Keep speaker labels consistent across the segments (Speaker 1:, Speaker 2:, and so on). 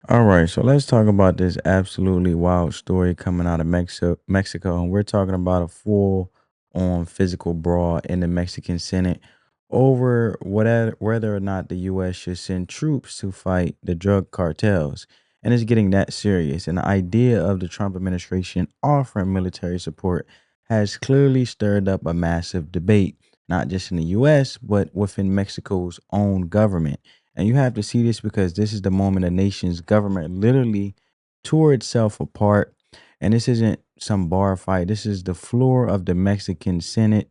Speaker 1: All right, so let's talk about this absolutely wild story coming out of Mexico, and we're talking about a full-on physical brawl in the Mexican Senate over whether or not the U.S. should send troops to fight the drug cartels, and it's getting that serious. And the idea of the Trump administration offering military support has clearly stirred up a massive debate, not just in the U.S. but within Mexico's own government. And you have to see this because this is the moment a nation's government literally tore itself apart. And this isn't some bar fight. This is the floor of the Mexican Senate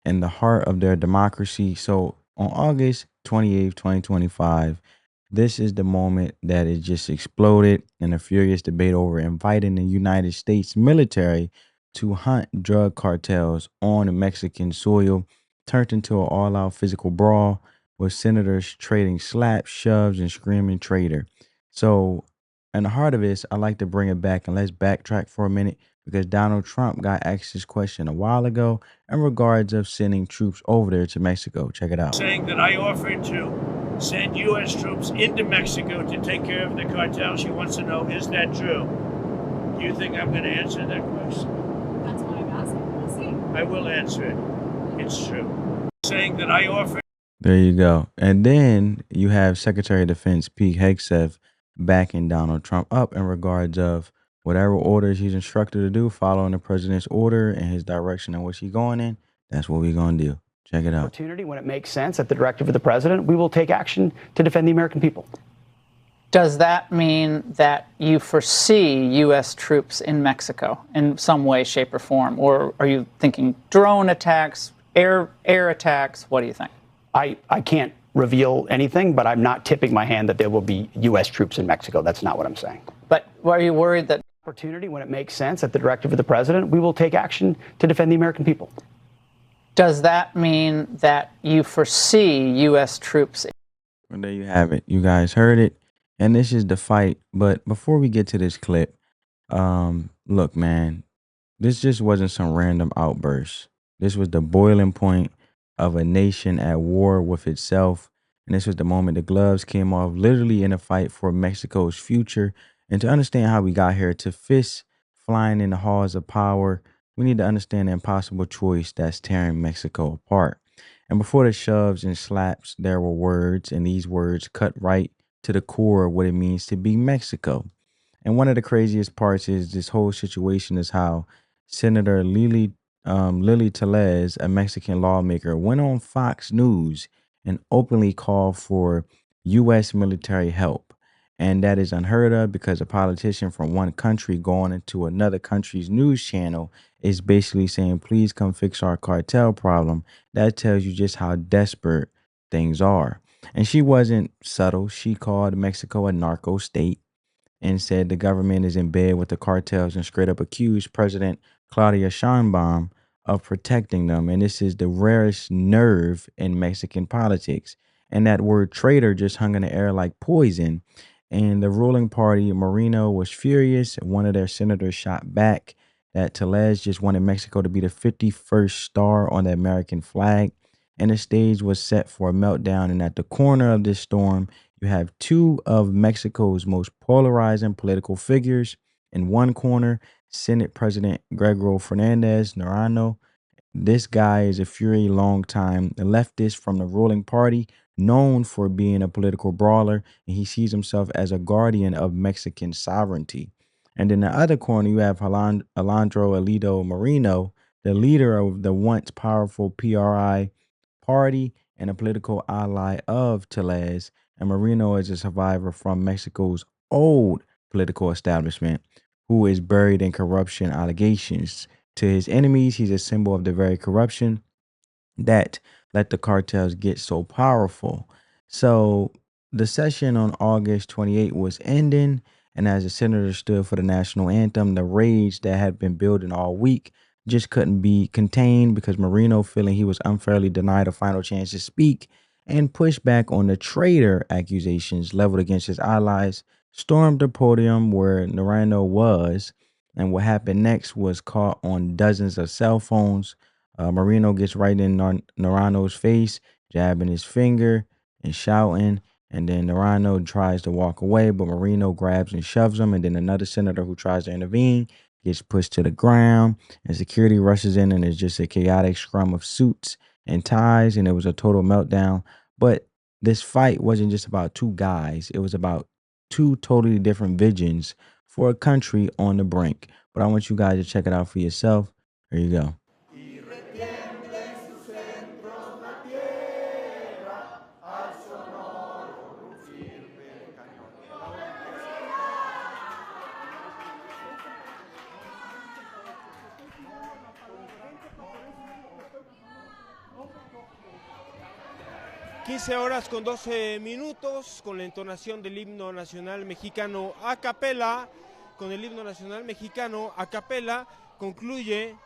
Speaker 1: and the heart of their democracy. So on August 28th, 2025, this is the moment that it just exploded in a furious debate over inviting the United States military to hunt drug cartels on Mexican soil, turned into an all out physical brawl with senators trading slaps, shoves, and screaming traitor. So, in the heart of this, I like to bring it back and let's backtrack for a minute because Donald Trump got asked this question a while ago in regards of sending troops over there to Mexico. Check it out.
Speaker 2: Saying that I offered to send U.S. troops into Mexico to take care of the cartel. She wants to know, is that true? Do you think I'm going to answer that question?
Speaker 3: That's why I'm asking. We'll see.
Speaker 2: I will answer it. It's true. Saying that I offered.
Speaker 1: There you go. And then you have Secretary of Defense Pete Hegseth backing Donald Trump up in regards of whatever orders he's instructed to do, following the president's order and his direction in which he's going in. That's what we're going to do. Check it out.
Speaker 4: Opportunity when it makes sense at the directive of the president, we will take action to defend the American people.
Speaker 5: Does that mean that you foresee U.S. troops in Mexico in some way, shape, or form? Or are you thinking drone attacks, air attacks? What do you think?
Speaker 4: I can't reveal anything, but I'm not tipping my hand that there will be U.S. troops in Mexico. That's not what I'm saying.
Speaker 5: But are you worried that
Speaker 4: Opportunity when it makes sense at the directive of the president, we will take action to defend the American people.
Speaker 5: does that mean that you foresee U.S. troops?
Speaker 1: Well, there you have it. You guys heard it. And this is the fight. But before we get to this clip, look, man, this just wasn't some random outburst. This was the boiling point of a nation at war with itself. And this was the moment the gloves came off, literally in a fight for Mexico's future. And to understand how we got here, to fists flying in the halls of power, we need to understand the impossible choice that's tearing Mexico apart. And before the shoves and slaps, there were words, and these words cut right to the core of what it means to be Mexico. And one of the craziest parts is this whole situation is how Senator Lilly Téllez, a Mexican lawmaker, went on Fox News and openly called for U.S. military help. And that is unheard of because a politician from one country going into another country's news channel is basically saying, please come fix our cartel problem. That tells you just how desperate things are. And she wasn't subtle. She called Mexico a narco state and said the government is in bed with the cartels and straight up accused President Claudia Sheinbaum of protecting them. And this is the rarest nerve in Mexican politics. And that word traitor just hung in the air like poison. And the ruling party, Moreno, was furious. One of their senators shot back that Telez just wanted Mexico to be the 51st star on the American flag. And the stage was set for a meltdown. And at the corner of this storm, you have two of Mexico's most polarizing political figures. In one corner, Senate President Gregorio Fernandez Norano. This guy is a fury long-time leftist from the ruling party, known for being a political brawler, and he sees himself as a guardian of Mexican sovereignty. And in the other corner, you have Alejandro Alito Moreno, the leader of the once powerful PRI party and a political ally of Telez. And Moreno is a survivor from Mexico's old political establishment who is buried in corruption allegations. To his enemies, he's a symbol of the very corruption that let the cartels get so powerful. So the session on August 28th was ending, and as the senators stood for the national anthem, the rage that had been building all week just couldn't be contained because Moreno, feeling he was unfairly denied a final chance to speak and pushed back on the traitor accusations leveled against his allies, stormed the podium where Moreno was. And what happened next was caught on dozens of cell phones. Moreno gets right in Norano's face, jabbing his finger and shouting. And then Moreno tries to walk away, but Moreno grabs and shoves him. And then another senator who tries to intervene gets pushed to the ground. And security rushes in, and it's just a chaotic scrum of suits and ties. And it was a total meltdown. But this fight wasn't just about two guys, it was about two totally different visions for a country on the brink. But I want you guys to check it out for yourself. There you go.
Speaker 6: Horas con 12 minutos, con la entonación del himno nacional mexicano a capela. Con el himno nacional mexicano a capela concluye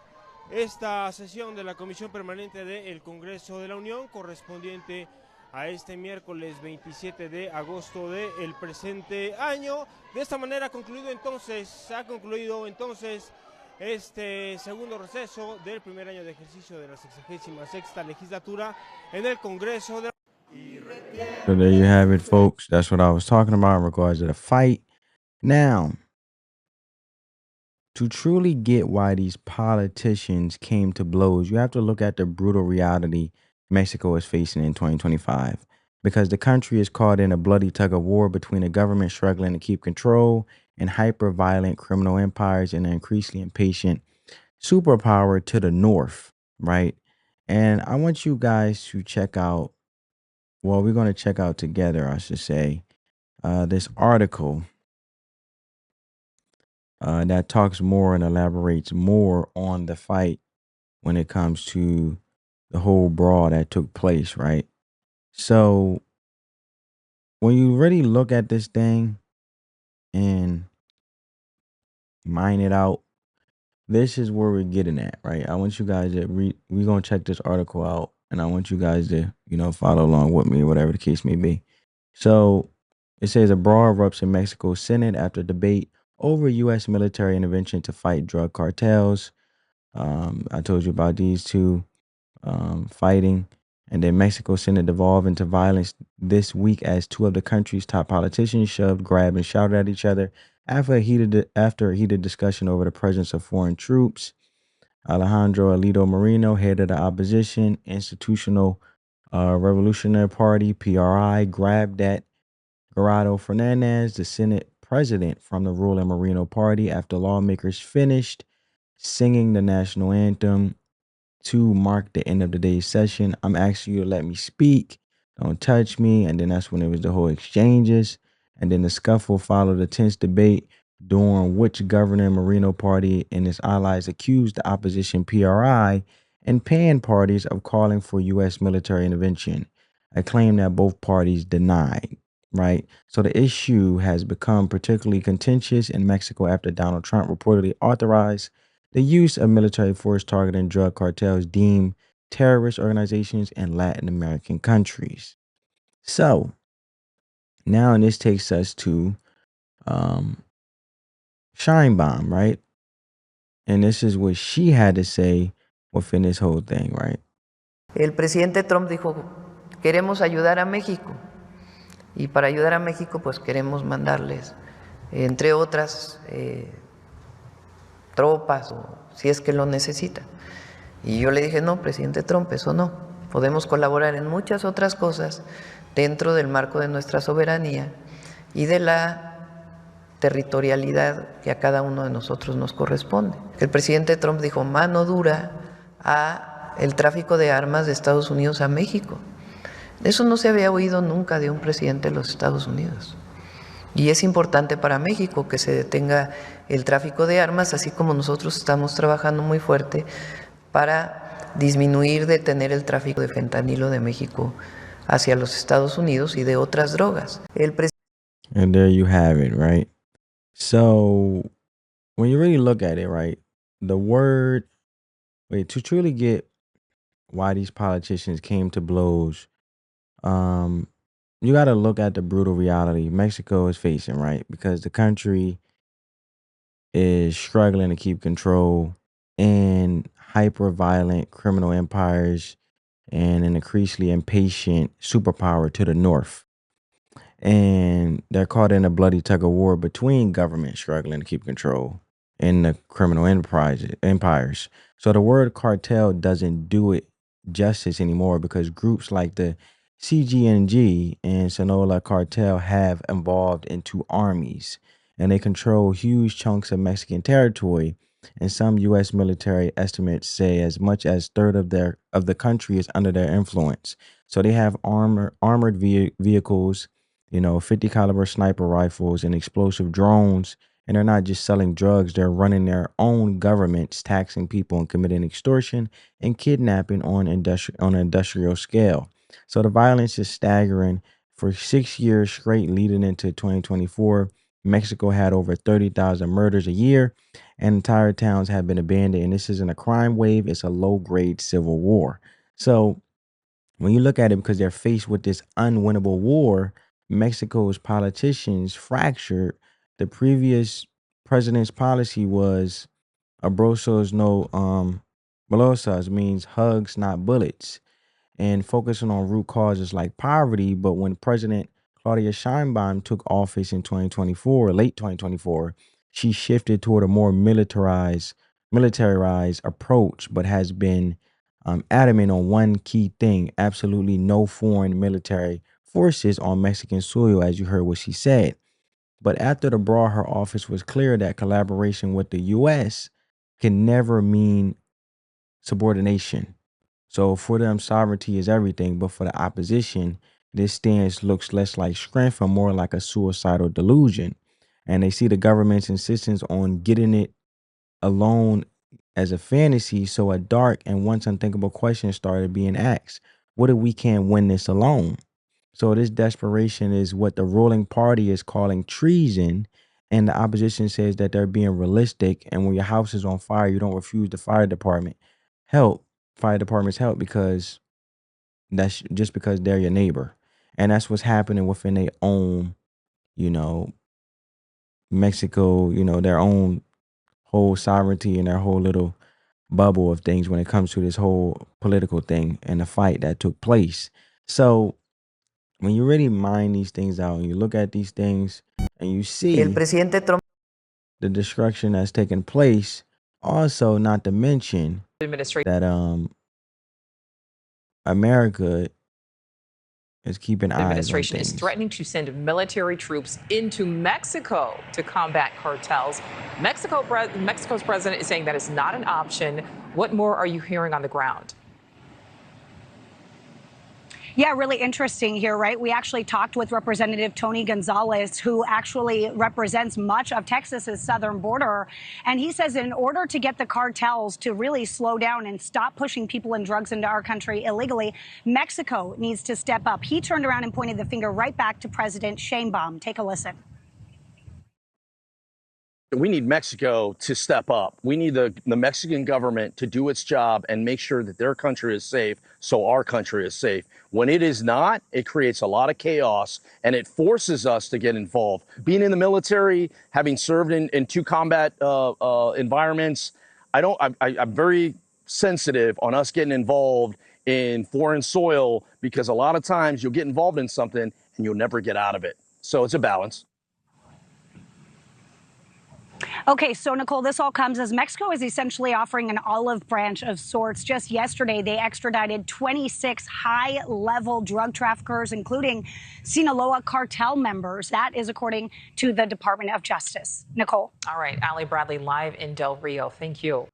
Speaker 6: esta sesión de la Comisión Permanente del Congreso de la Unión, correspondiente a este miércoles 27 de agosto del presente año. De esta manera ha concluido entonces este segundo receso del primer año de ejercicio de la 66ª legislatura en el Congreso de la
Speaker 1: So there you have it, folks. That's what I was talking about in regards to the fight. Now, to truly get why these politicians came to blows, you have to look at the brutal reality Mexico is facing in 2025. Because the country is caught in a bloody tug of war between a government struggling to keep control and hyper-violent criminal empires and an increasingly impatient superpower to the north, right? And I want you guys to check out, well, we're going to check out together, I should say, this article that talks more and elaborates more on the fight when it comes to the whole brawl that took place, right? So when you really look at this thing and mine it out, this is where we're getting at, right? I want you guys to we're going to check this article out, and I want you guys to, follow along with me, whatever the case may be. So it says a brawl erupts in Mexico's Senate after debate over U.S. military intervention to fight drug cartels. I told you about these two fighting. And then Mexico Senate devolved into violence this week as two of the country's top politicians shoved, grabbed, and shouted at each other after a heated discussion over the presence of foreign troops. Alejandro Alito Moreno, head of the opposition Institutional Revolutionary Party, PRI, grabbed at Gerardo Fernandez, the Senate president from the ruling Moreno Party, after lawmakers finished singing the national anthem to mark the end of the day's session. I'm asking you to let me speak. Don't touch me. And then that's when it was the whole exchanges. And then the scuffle followed a tense debate during which Governor Moreno Party and its allies accused the opposition PRI and PAN parties of calling for U.S. military intervention, a claim that both parties denied, right? So the issue has become particularly contentious in Mexico after Donald Trump reportedly authorized the use of military force targeting drug cartels deemed terrorist organizations in Latin American countries. So now, and this takes us to Shine Bomb, right? And this is what she had to say within this whole thing, right?
Speaker 7: El presidente Trump dijo, queremos ayudar a México. Y para ayudar a México, pues queremos mandarles, entre otras, tropas, o si es que lo necesita. Y yo le dije, no, presidente Trump, eso no. Podemos colaborar en muchas otras cosas dentro del marco de nuestra soberanía y de la territorialidad que a cada uno de nosotros nos corresponde. El presidente Trump dijo mano dura a el tráfico de armas de Estados Unidos a México. Eso no se había oído nunca de un presidente de los Estados Unidos. Y es importante para México que se detenga el tráfico de armas, así como nosotros estamos trabajando muy fuerte para disminuir, detener el tráfico de fentanilo de México hacia los Estados Unidos y de otras drogas.
Speaker 1: And there you have it, right? So when you really look at it, right, to truly get why these politicians came to blows, you got to look at the brutal reality Mexico is facing, right? Because the country is struggling to keep control in hyper-violent criminal empires and an increasingly impatient superpower to the north. and they're caught in a bloody tug of war between governments struggling to keep control in the criminal empires. So the word cartel doesn't do it justice anymore because groups like the CGNG and Sonora Cartel have evolved into armies, and they control huge chunks of Mexican territory. And some U.S. military estimates say as much as third of the country is under their influence. So they have armored vehicles, 50 caliber sniper rifles and explosive drones. And they're not just selling drugs, they're running their own governments, taxing people and committing extortion and kidnapping on an industrial scale. So the violence is staggering. For 6 years straight leading into 2024, Mexico had over 30,000 murders a year, and entire towns have been abandoned. And this isn't a crime wave, it's a low grade civil war. So when you look at it, because they're faced with this unwinnable war, Mexico's politicians fractured. The previous president's policy was abrazos no balosas, means hugs, not bullets, and focusing on root causes like poverty. But when President Claudia Sheinbaum took office in 2024, late 2024, she shifted toward a more militarized approach, but has been adamant on one key thing: absolutely no foreign military forces on Mexican soil, as you heard what she said. But after the Brawl, her office was clear that collaboration with the U.S. can never mean subordination. So for them, sovereignty is everything, but for the opposition, this stance looks less like strength and more like a suicidal delusion. And they see the government's insistence on getting it alone as a fantasy. So a dark and once unthinkable question started being asked: what if we can't win this alone? So this desperation is what the ruling party is calling treason, and the opposition says that they're being realistic. And when your house is on fire, you don't refuse the help, fire department's help, because that's just because they're your neighbor. And that's what's happening within their own, you know, Mexico, their own whole sovereignty and their whole little bubble of things when it comes to this whole political thing and the fight that took place. So when you really mind these things out and you look at these things and you
Speaker 7: El
Speaker 1: see
Speaker 7: presidente Trump
Speaker 1: the destruction that's taken place, also not to mention
Speaker 3: Administration
Speaker 1: that America is keeping eyes on
Speaker 3: administration is
Speaker 1: things.
Speaker 3: threatening to send military troops into Mexico to combat cartels. Mexico's president is saying that is not an option. What more are you hearing on the ground?
Speaker 8: Yeah, really interesting here, right? We actually talked with Representative Tony Gonzalez, who actually represents much of Texas's southern border. And he says in order to get the cartels to really slow down and stop pushing people and drugs into our country illegally, Mexico needs to step up. He turned around and pointed the finger right back to President Sheinbaum. Take a listen.
Speaker 9: We need Mexico to step up. We need the Mexican government to do its job and make sure that their country is safe so our country is safe. When it is not, it creates a lot of chaos and it forces us to get involved. Being in the military, having served in two combat environments, I'm very sensitive on us getting involved in foreign soil because a lot of times you'll get involved in something and you'll never get out of it. So it's a balance.
Speaker 8: Okay, so Nicole, this all comes as Mexico is essentially offering an olive branch of sorts. Just yesterday, they extradited 26 high-level drug traffickers, including Sinaloa cartel members. That is according to the Department of Justice. Nicole.
Speaker 3: All right, Ali Bradley live in Del Rio. Thank you.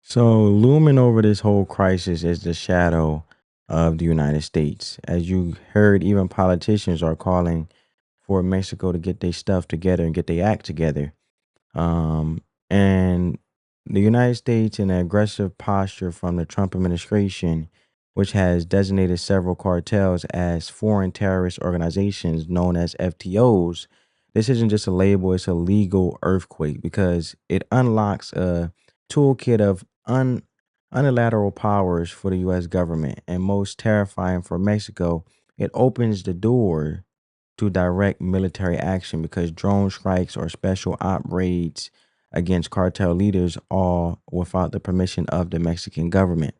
Speaker 1: So looming over this whole crisis is the shadow of the United States. As you heard, even politicians are calling for Mexico to get their stuff together and get their act together. And the United States, in an aggressive posture from the Trump administration, which has designated several cartels as foreign terrorist organizations known as FTOs, this isn't just a label, it's a legal earthquake because it unlocks a toolkit of unilateral powers for the U.S. government. And most terrifying for Mexico, it opens the door to direct military action because drone strikes or special op raids against cartel leaders, all without the permission of the Mexican government.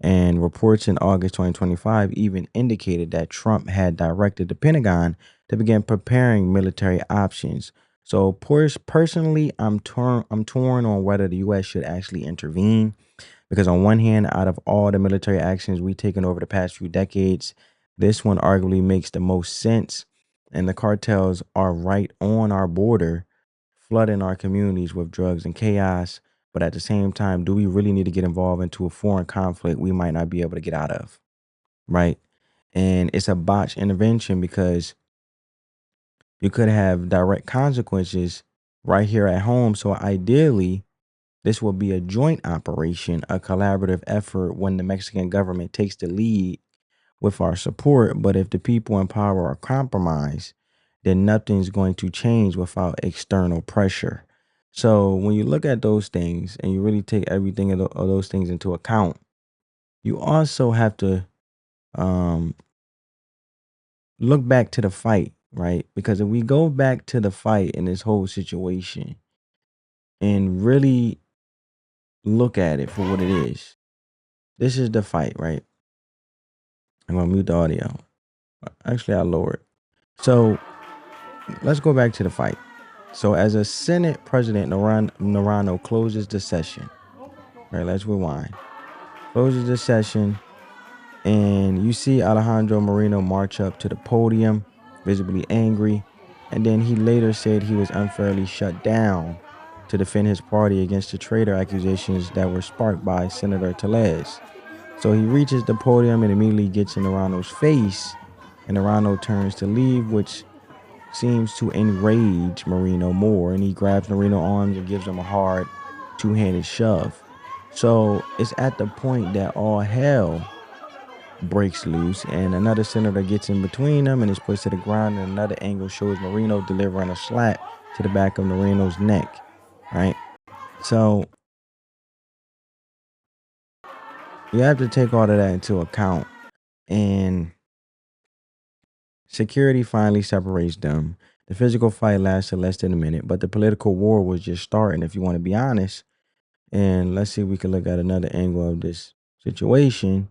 Speaker 1: And reports in August 2025 even indicated that Trump had directed the Pentagon to begin preparing military options. So personally, I'm torn on whether the U.S. should actually intervene, because on one hand, out of all the military actions we've taken over the past few decades, this one arguably makes the most sense. And the cartels are right on our border, flooding our communities with drugs and chaos. But at the same time, do we really need to get involved into a foreign conflict we might not be able to get out of? Right. And it's a botched intervention because you could have direct consequences right here at home. So ideally, this will be a joint operation, a collaborative effort when the Mexican government takes the lead with our support. But if the people in power are compromised, then nothing's going to change without external pressure. So when you look at those things and you really take everything of those things into account, you also have to um, look back to the fight, right? Because if we go back to the fight in this whole situation and really look at it for what it is, this is the fight, right? I'm gonna mute the audio. Actually, I'll lower it. So let's go back to the fight. So as a Senate President Naranjo closes the session, right? Let's rewind. Closes the session, and you see Alejandro Moreno march up to the podium, visibly angry, and then he later said he was unfairly shut down to defend his party against the traitor accusations that were sparked by Senator Téllez. So he reaches the podium and immediately gets in Naranjo's face, and Naranjo turns to leave, which seems to enrage Moreno more, and he grabs Moreno's arms and gives him a hard two-handed shove. So it's at the point that all hell breaks loose, and another senator gets in between them and is pushed to the ground, and another angle shows Moreno delivering a slap to the back of Moreno's neck, right? So you have to take all of that into account, and security finally separates them. The physical fight lasted less than a minute, but the political war was just starting, if you want to be honest. And let's see if we can look at another angle of this situation.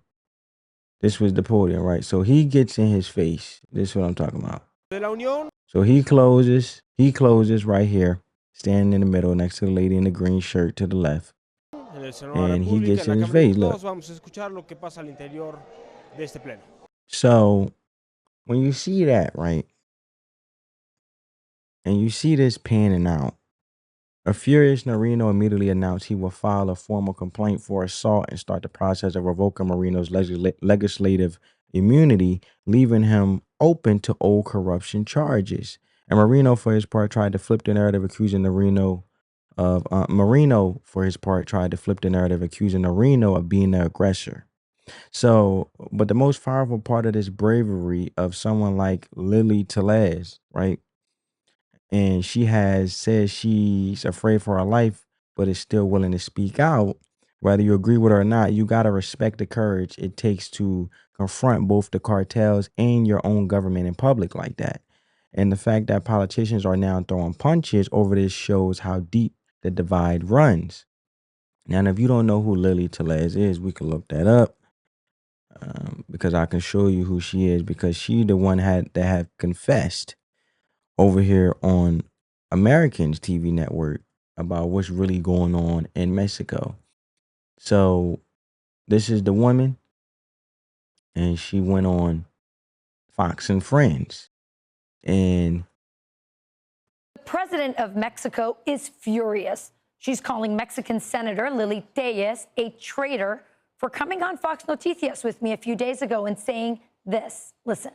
Speaker 1: This was the podium, right? So he gets in his face. This is what I'm talking about. So he closes right here, standing in the middle next to the lady in the green shirt to the left. And he gets in his face. Look. So when you see that, right, and you see this panning out, a furious Moreno immediately announced he will file a formal complaint for assault and start the process of revoking Moreno's legislative immunity, leaving him open to old corruption charges. And Moreno, for his part, tried to flip the narrative, accusing Moreno of being the aggressor. So, but the most powerful part of this bravery of someone like Lilly Téllez, right? And she has said she's afraid for her life, but is still willing to speak out. Whether you agree with her or not, you got to respect the courage it takes to confront both the cartels and your own government in public like that. And the fact that politicians are now throwing punches over this shows how deep the divide runs. Now, if you don't know who Lilly Téllez is, we can look that up, because I can show you who she is, because she the one that have confessed over here on Americans TV network about what's really going on in Mexico. So this is the woman, and she went on Fox and Friends. And
Speaker 10: the president of Mexico is furious. She's calling Mexican Senator Lilly Téllez a traitor for coming on Fox Noticias with me a few days ago and saying this. Listen.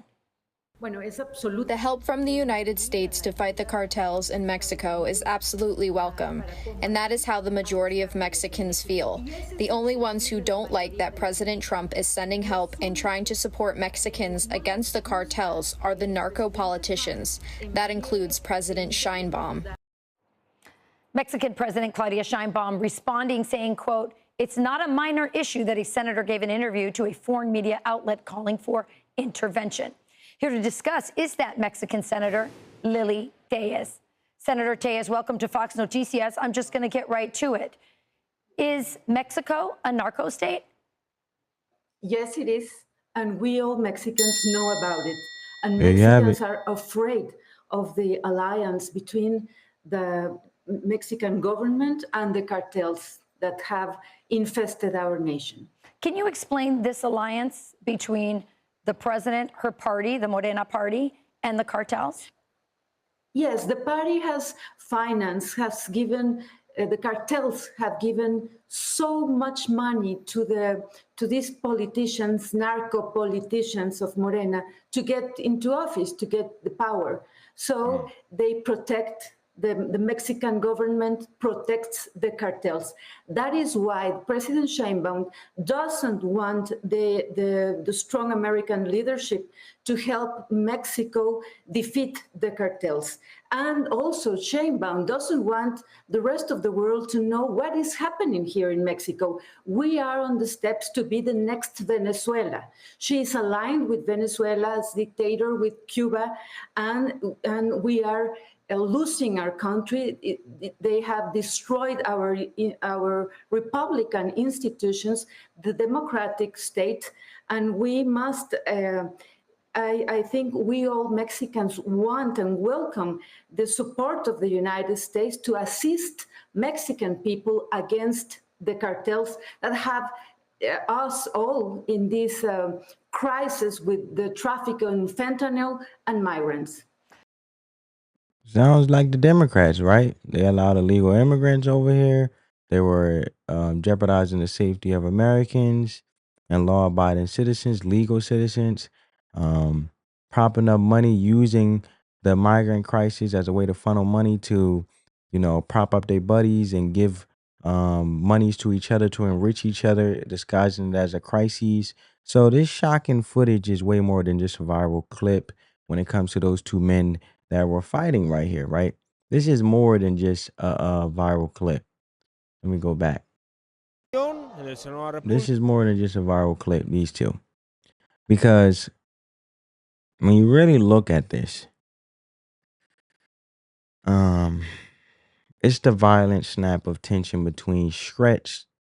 Speaker 11: The help from the United States to fight the cartels in Mexico is absolutely welcome, and that is how the majority of Mexicans feel. The only ones who don't like that President Trump is sending help and trying to support Mexicans against the cartels are the narco politicians. That includes President Sheinbaum.
Speaker 10: Mexican President Claudia Sheinbaum responding, saying, quote, "It's not a minor issue that a senator gave an interview to a foreign media outlet calling for intervention." Here to discuss is that Mexican Senator Lilly Téllez. Senator Téllez, welcome to Fox Noticias. I'm just going to get right to it. Is Mexico a narco state?
Speaker 12: Yes, it is. And we all Mexicans know about it. And
Speaker 1: There you have it.
Speaker 12: Mexicans are afraid of the alliance between the Mexican government and the cartels that have infested our nation.
Speaker 10: Can you explain this alliance between the president, her party, the Morena party, and the cartels?
Speaker 12: Yes, the party has financed, has given, the cartels have given so much money to these politicians, narco politicians of Morena, to get into office, to get the power. So they protect. The Mexican government protects the cartels. That is why President Sheinbaum doesn't want the strong American leadership to help Mexico defeat the cartels. And also, Sheinbaum doesn't want the rest of the world to know what is happening here in Mexico. We are on the steps to be the next Venezuela. She is aligned with Venezuela's dictator, with Cuba, and we are losing our country. They have destroyed our Republican institutions, the democratic state, and we must. I think we all Mexicans want and welcome the support of the United States to assist Mexican people against the cartels that have us all in this crisis with the traffic in fentanyl and migrants.
Speaker 1: Sounds like the Democrats, right? They allowed illegal immigrants over here. They were jeopardizing the safety of Americans and law-abiding citizens, legal citizens, propping up money, using the migrant crisis as a way to funnel money to, prop up their buddies and give monies to each other to enrich each other, disguising it as a crisis. So this shocking footage is way more than just a viral clip when it comes to those two men that we're fighting right here, right? This is more than just a viral clip. Let me go back. This is more than just a viral clip, these two. Because when you really look at this, it's the violent snap of tension between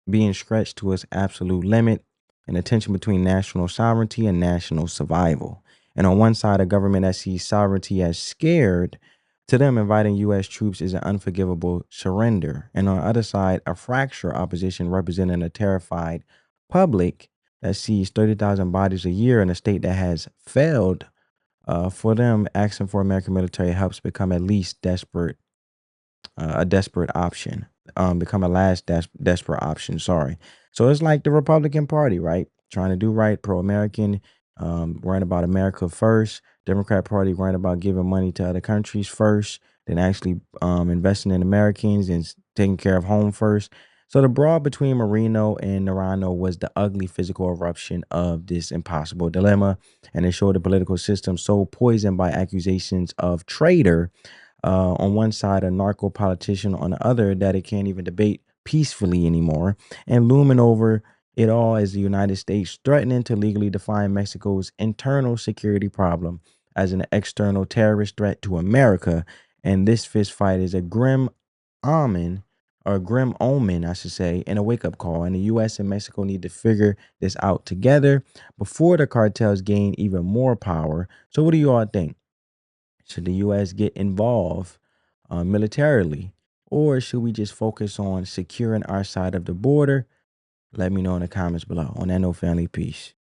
Speaker 1: being stretched to its absolute limit, and the tension between national sovereignty and national survival. And on one side, a government that sees sovereignty as scared, to them, inviting U.S. troops is an unforgivable surrender. And on the other side, a fractured opposition representing a terrified public that sees 30,000 bodies a year in a state that has failed. For them, asking for American military helps become at least a desperate option, become a last desperate option. Sorry. So it's like the Republican Party, right? Trying to do right, pro-American, worrying about America first. Democrat Party worrying about giving money to other countries first, then actually investing in Americans and taking care of home first. So the brawl between Marino and Naranjo was the ugly physical eruption of this impossible dilemma, and it showed the political system so poisoned by accusations of traitor on one side, a narco politician on the other, that it can't even debate peacefully anymore. And looming over it all is the United States threatening to legally define Mexico's internal security problem as an external terrorist threat to America. And this fist fight is a grim omen, I should say, and a wake-up call. And the U.S. and Mexico need to figure this out together before the cartels gain even more power. So what do you all think? Should the U.S. get involved militarily, or should we just focus on securing our side of the border? Let me know in the comments below. On that note, family, peace.